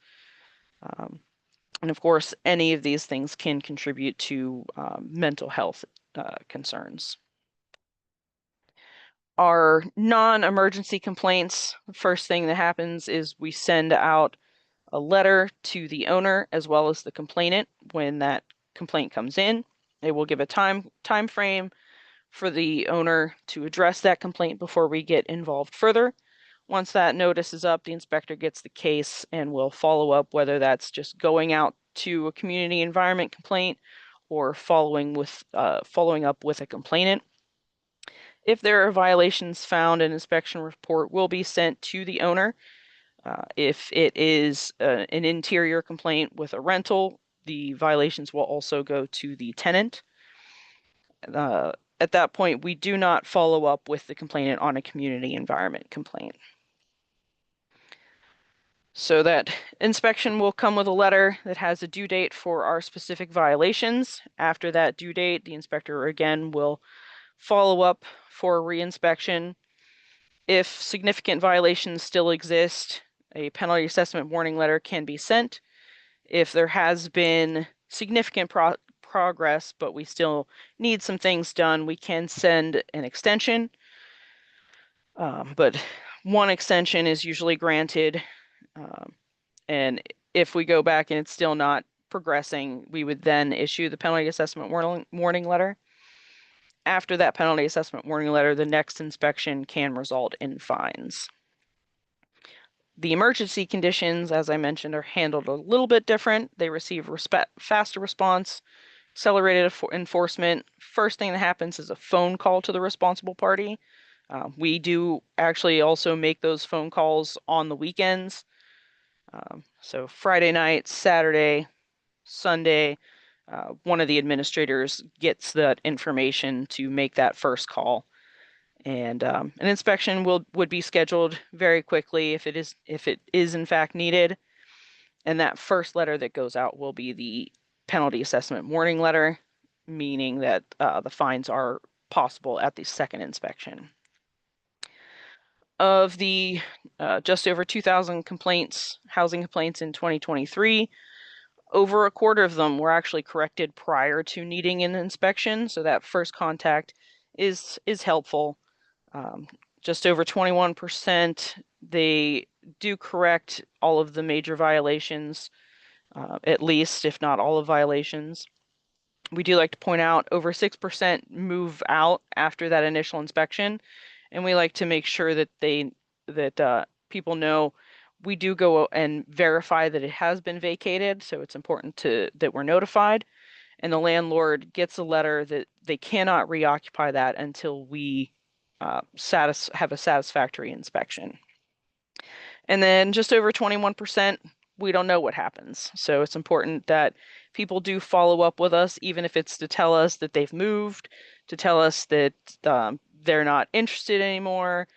And of course, any of these things can contribute to mental health concerns. Our non-emergency complaints, the first thing that happens is we send out a letter to the owner as well as the complainant when that complaint comes in. It will give a time frame for the owner to address that complaint before we get involved further. Once that notice is up, the inspector gets the case and will follow up, whether that's just going out to a community environment complaint or following up with a complainant. If there are violations found, an inspection report will be sent to the owner. If it is an interior complaint with a rental, the violations will also go to the tenant. At that point, we do not follow up with the complainant on a community environment complaint. So that inspection will come with a letter that has a due date for our specific violations. After that due date, the inspector again will follow up for reinspection. If significant violations still exist, a penalty assessment warning letter can be sent. If there has been significant progress, but we still need some things done, we can send an extension. But one extension is usually granted. And if we go back and it's still not progressing, we would then issue the penalty assessment warning letter. After that penalty assessment warning letter, the next inspection can result in fines. The emergency conditions, as I mentioned, are handled a little bit different. They receive faster response, accelerated enforcement. First thing that happens is a phone call to the responsible party. We do actually also make those phone calls on the weekends. So Friday night, Saturday, Sunday, one of the administrators gets that information to make that first call. And an inspection would be scheduled very quickly if it is in fact needed. And that first letter that goes out will be the penalty assessment warning letter, meaning that the fines are possible at the second inspection. Of the just over 2,000 housing complaints in 2023, over a quarter of them were actually corrected prior to needing an inspection. So that first contact is helpful. Just over 21%, they do correct all of the major violations, at least, if not all of violations. We do like to point out over 6% move out after that initial inspection, and we like to make sure that people know we do go and verify that it has been vacated. So it's important that we're notified, and the landlord gets a letter that they cannot reoccupy that until we have a satisfactory inspection. And then just over 21%, we don't know what happens. So it's important that people do follow up with us, even if it's to tell us that they've moved, to tell us that they're not interested anymore.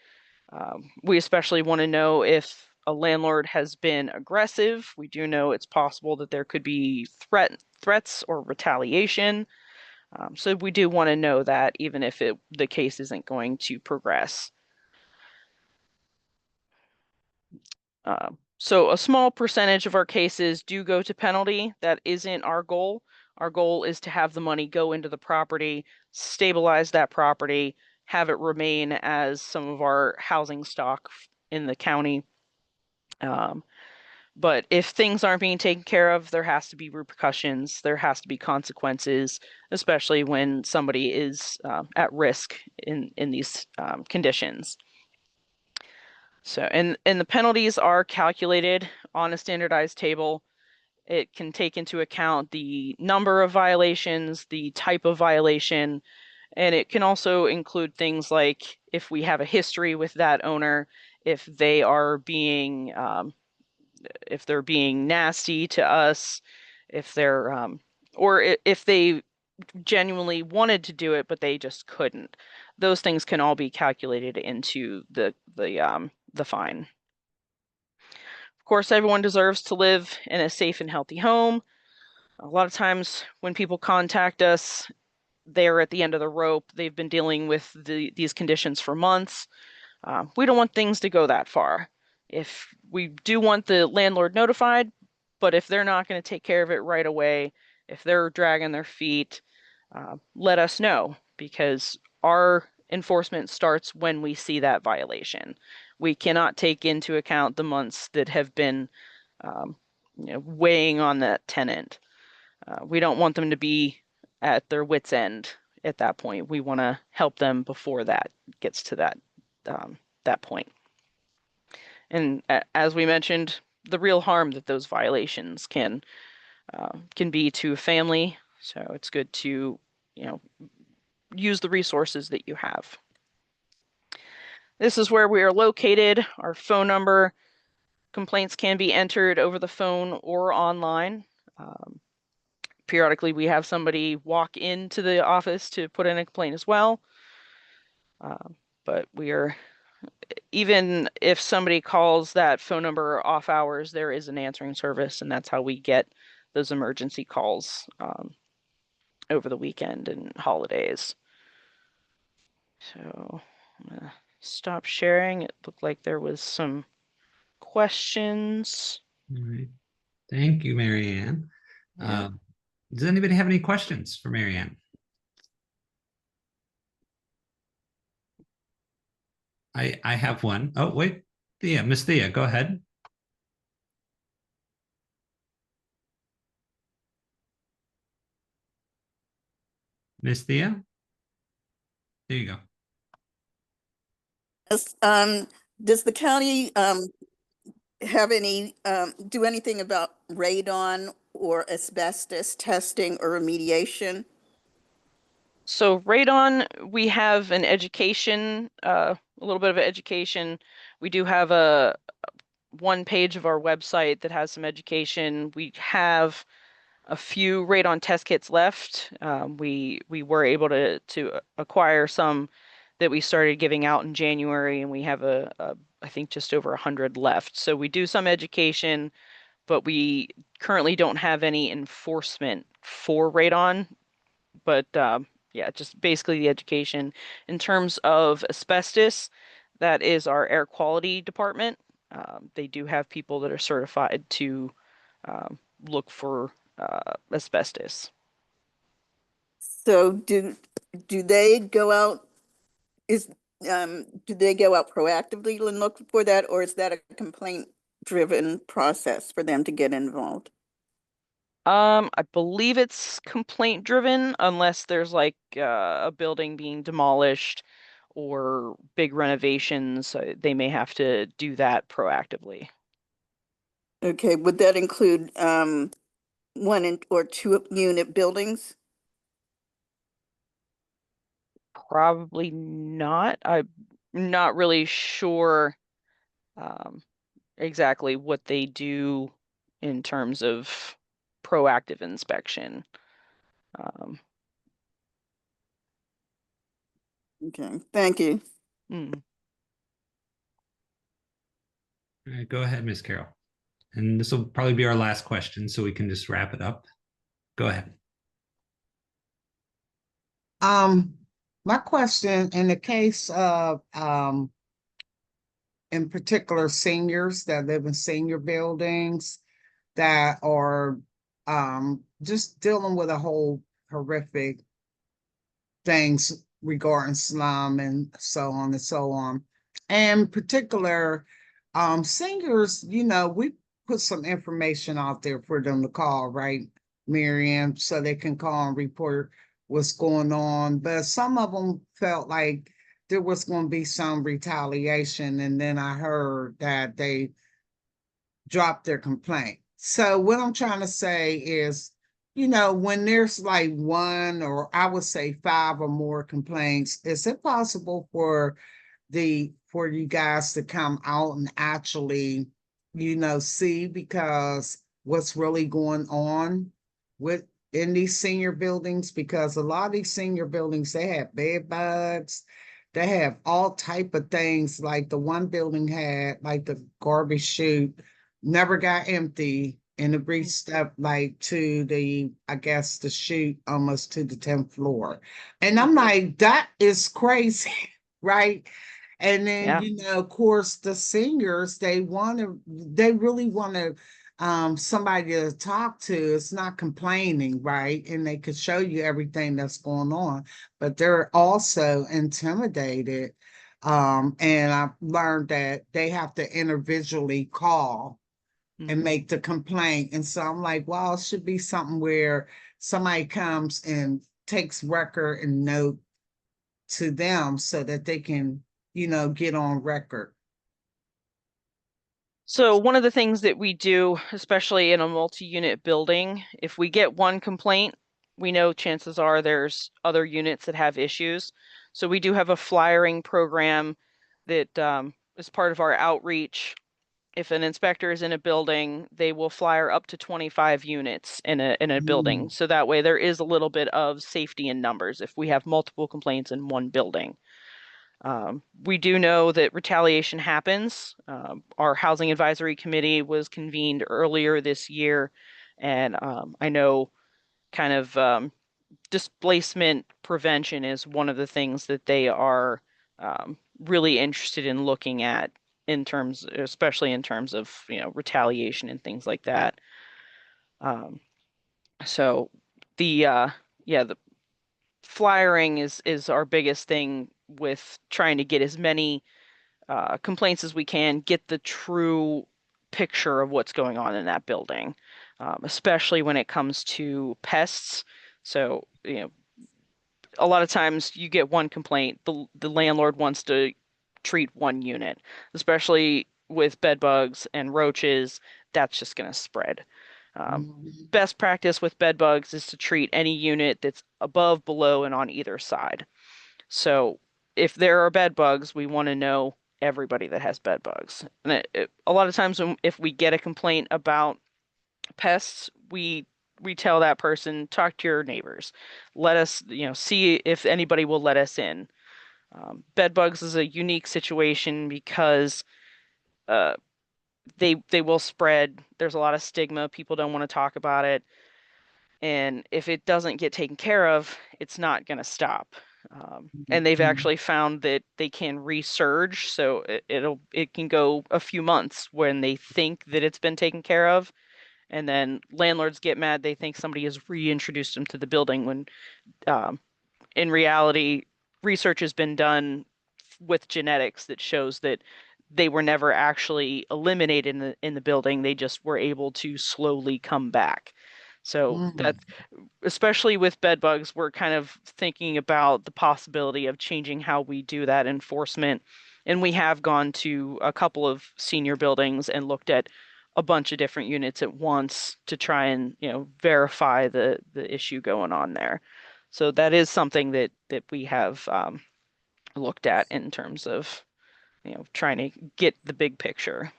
We especially want to know if a landlord has been aggressive. We do know it's possible that there could be threats or retaliation. So we do want to know that, even if the case isn't going to progress. So a small percentage of our cases do go to penalty. That isn't our goal. Our goal is to have the money go into the property, stabilize that property, have it remain as some of our housing stock in the county. But if things aren't being taken care of, there has to be repercussions. There has to be consequences, especially when somebody is at risk in these conditions. So, and the penalties are calculated on a standardized table. It can take into account the number of violations, the type of violation, and it can also include things like if we have a history with that owner, if they are being if they're being nasty to us, if they're or if they genuinely wanted to do it but they just couldn't. Those things can all be calculated into the fine. Of course, everyone deserves to live in a safe and healthy home. A lot of times when people contact us, they're at the end of the rope. They've been dealing with these conditions for months. We don't want things to go that far. If we do want the landlord notified, but if they're not going to take care of it right away, if they're dragging their feet, let us know, because our enforcement starts when we see that violation. We cannot take into account the months that have been weighing on that tenant. We don't want them to be at their wits' end at that point. We want to help them before that gets to that point. And as we mentioned, the real harm that those violations can be to a family. So it's good to, use the resources that you have. This is where we are located. Our phone number. Complaints can be entered over the phone or online. Periodically, we have somebody walk into the office to put in a complaint as well. But even if somebody calls that phone number off hours, there is an answering service, and that's how we get those emergency calls over the weekend and holidays. So I'm gonna stop sharing. It looked like there was some questions. All right. Thank you, Maryann. Yeah. Does anybody have any questions for Maryann? I have one. Oh, wait. Thea, Miss Thea, go ahead. Miss Thea? There you go. Does the county have any do anything about radon or asbestos testing or remediation? So radon, we have an education, a little bit of an education. We do have a one page of our website that has some education. We have a few radon test kits left. We were able to acquire some that we started giving out in January, and we have I think just over 100 left. So we do some education, but we currently don't have any enforcement for radon. But yeah, just basically the education. In terms of asbestos, that is our air quality department. They do have people that are certified to look for asbestos. So do they go out? Do they go out proactively and look for that, or is that a complaint-driven process for them to get involved? I believe it's complaint driven unless there's like a building being demolished or big renovations. They may have to do that proactively. Okay, would that include or two unit buildings? Probably not. I'm not really sure exactly what they do in terms of proactive inspection. Okay, thank you. Mm. All right, go ahead, Ms. Carroll. And this will probably be our last question, so we can just wrap it up. Go ahead. My question, in the case of in particular seniors that live in senior buildings that are just dealing with a whole horrific things regarding slum and so on and so on. And in particular, seniors, we put some information out there for them to call, right, Maryann, so they can call and report what's going on. But some of them felt like there was going to be some retaliation. And then I heard that they dropped their complaint. So what I'm trying to say is, when there's like one or I would say 5 or more complaints, is it possible for you guys to come out and actually, see because what's really going on in these senior buildings? Because a lot of these senior buildings, they have bed bugs, they have all type of things. Like the one building had like the garbage chute never got empty, and it reached up like to I guess the chute almost to the 10th floor. And I'm like, that is crazy, right? And then, Yeah. of course, the seniors, they really want to somebody to talk to. It's not complaining, right? And they could show you everything that's going on, but they're also intimidated. And I've learned that they have to individually call and make the complaint. And so I'm like, well, it should be something where somebody comes and takes record and note to them so that they can, get on record. So one of the things that we do, especially in a multi-unit building, if we get one complaint, we know chances are there's other units that have issues. So we do have a flyering program that is part of our outreach. If an inspector is in a building, they will flyer up to 25 units in a building. So that way there is a little bit of safety in numbers if we have multiple complaints in one building. We do know that retaliation happens. Our Housing Advisory Committee was convened earlier this year, and I know kind of displacement prevention is one of the things that they are really interested in looking at especially in terms of, retaliation and things like that. So the flyering is our biggest thing with trying to get as many complaints as we can, get the true picture of what's going on in that building, especially when it comes to pests. So, a lot of times you get one complaint, the landlord wants to treat one unit, especially with bed bugs and roaches, that's just going to spread. Best practice with bed bugs is to treat any unit that's above, below, and on either side. So if there are bed bugs, we want to know everybody that has bed bugs. And a lot of times if we get a complaint about pests, we tell that person, talk to your neighbors. Let us, see if anybody will let us in. Bed bugs is a unique situation because they will spread. There's a lot of stigma. People don't want to talk about it. And if it doesn't get taken care of, it's not going to stop. And they've actually found that they can resurge. So it can go a few months when they think that it's been taken care of. And then landlords get mad. They think somebody has reintroduced them to the building when in reality, research has been done with genetics that shows that they were never actually eliminated in the building. They just were able to slowly come back. So that, especially with bed bugs, we're kind of thinking about the possibility of changing how we do that enforcement. And we have gone to a couple of senior buildings and looked at a bunch of different units at once to try and, verify the issue going on there. So that is something that we have looked at in terms of, trying to get the big picture.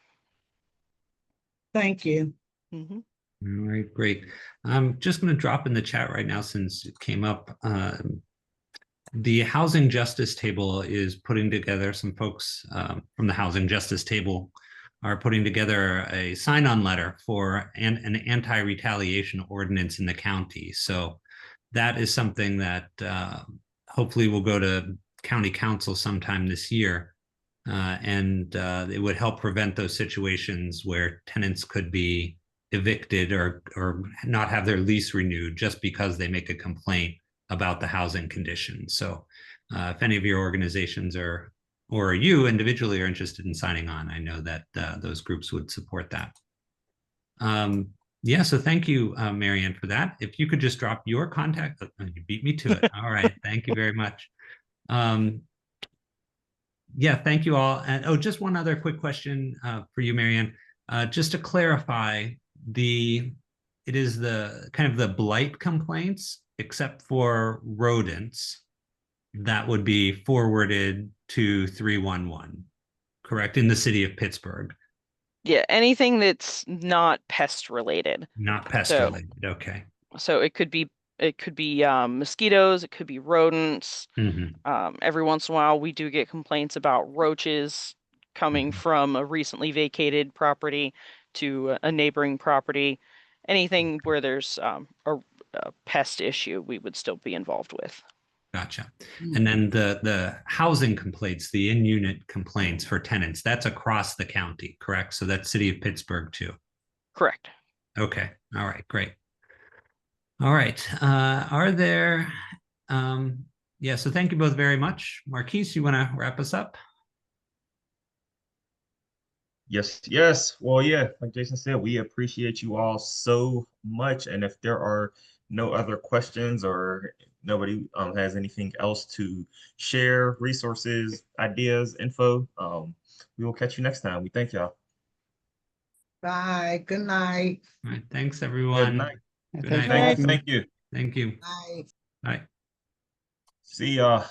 Thank you. Mm-hmm. All right, great. I'm just going to drop in the chat right now since it came up. The Housing Justice Table is putting together, some folks from the Housing Justice Table are putting together a sign-on letter for an anti-retaliation ordinance in the county. So that is something that hopefully will go to county council sometime this year. And it would help prevent those situations where tenants could be evicted or not have their lease renewed just because they make a complaint about the housing conditions. So if any of your organizations or you individually are interested in signing on, I know that those groups would support that. Yeah, so thank you, Maryann, for that. If you could just drop your contact, you beat me to it. All right, thank you very much. Yeah, thank you all. And just one other quick question for you, Maryann. Just to clarify, it is the kind of the blight complaints, except for rodents, that would be forwarded to 311, correct? In the city of Pittsburgh. Yeah, anything that's not pest related. Not pest related. Okay. So it could be mosquitoes, it could be rodents. Every once in a while, we do get complaints about roaches coming from a recently vacated property to a neighboring property. Anything where there's a pest issue, we would still be involved with. Gotcha. And then the housing complaints, the in-unit complaints for tenants, that's across the county, correct? So that's city of Pittsburgh too. Correct. Okay. All right. Great. All right. Are there? Yeah. So thank you both very much. Marquise, you want to wrap us up? Yes. Well, yeah, like Jason said, we appreciate you all so much. And if there are no other questions or nobody has anything else to share, resources, ideas, info, we will catch you next time. We thank y'all. Bye. Good night. All right. Thanks, everyone. Good night. Good night. Thank you. Thank you. Bye. Bye. See y'all.